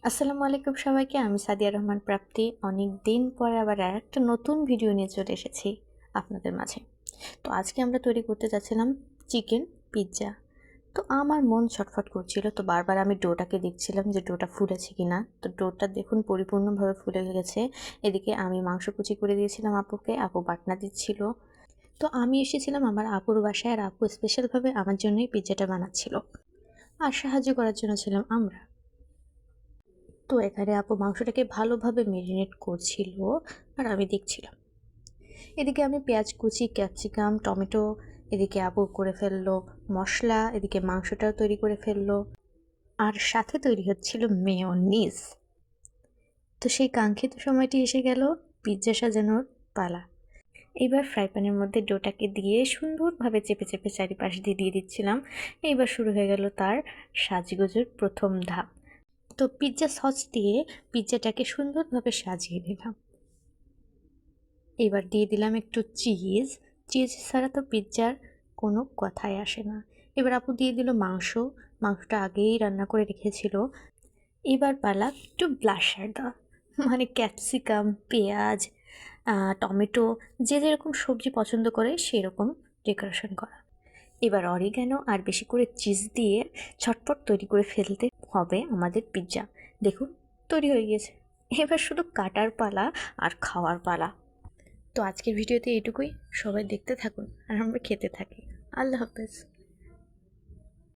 আসসালামু আলাইকুম সবাইকে। আমি সাদিয়া রহমান প্রাপ্তি। অনেক দিন পরে আবার আরেকটা নতুন ভিডিও নিয়ে চলে এসেছি আপনাদের মাঝে। তো আজকে আমরা তৈরি করতে যাচ্ছিলাম চিকেন পিৎজা। তো আমার মন ছটফট করছিল, তো বারবার আমি ডোটাকে দেখছিলাম যে ডোটা ফুলেছে কিনা। তো ডোটা দেখুন পরিপূর্ণভাবে ফুলে গেছে। এদিকে আমি মাংস কুচি করে দিয়েছিলাম আপুকে, আপু বাটনা দিচ্ছিল। তো আমি এসেছিলাম আমার আপুর বাসায়, আর আপু স্পেশালভাবে আমার জন্যই পিৎজাটা বানাচ্ছিল, আর সাহায্য করার জন্য ছিলাম আমরা। তো এখানে আপু মাংসটাকে ভালোভাবে মেরিনেট করছিল, আর আমি দেখছিলাম। এদিকে আমি পেঁয়াজ কুচি, ক্যাপসিকাম, টমেটো, এদিকে আপু করে ফেললো মশলা, এদিকে মাংসটাও তৈরি করে ফেললো, আর সাথে তৈরি হচ্ছিল মেয়োনিজ। তো সেই কাঙ্ক্ষিত সময়টি এসে গেল, পিৎজা সাজানোর পালা। এইবার ফ্রাই প্যানের মধ্যে ডোটাকে দিয়ে সুন্দরভাবে চেপে চেপে চারিপাশ দিয়ে দিয়ে দিচ্ছিলাম। এইবার শুরু হয়ে গেল তার সাজগোজের প্রথম ধাপ। তো পিৎজা সস দিয়ে পিৎজাটাকে সুন্দরভাবে সাজিয়ে নিলাম। এবার দিয়ে দিলাম একটু চিজ। চিজ ছাড়া তো পিৎজার কোনো কথাই আসে না। এবার আপু দিয়ে দিল মাংস। মাংসটা আগেই রান্না করে রেখেছিল। এবার পালা একটু ব্লাশার দেওয়া, মানে ক্যাপসিকাম, পেঁয়াজ, টমেটো, যে যেরকম সবজি পছন্দ করে সেরকম ডেকোরেশন করা। এবার অরিগ্যানো আর বেশি করে চিজ দিয়ে ঝটপট তৈরি করে ফেলতে হবে আমাদের পিৎজা। দেখুন তৈরি হয়ে গেছে। এবার শুধু কাটার পালা আর খাওয়ার পালা। তো আজকের ভিডিওতে এইটুকুই। সবাই দেখতে থাকুন আর আমরা খেতে থাকি। আল্লাহ হাফেজ।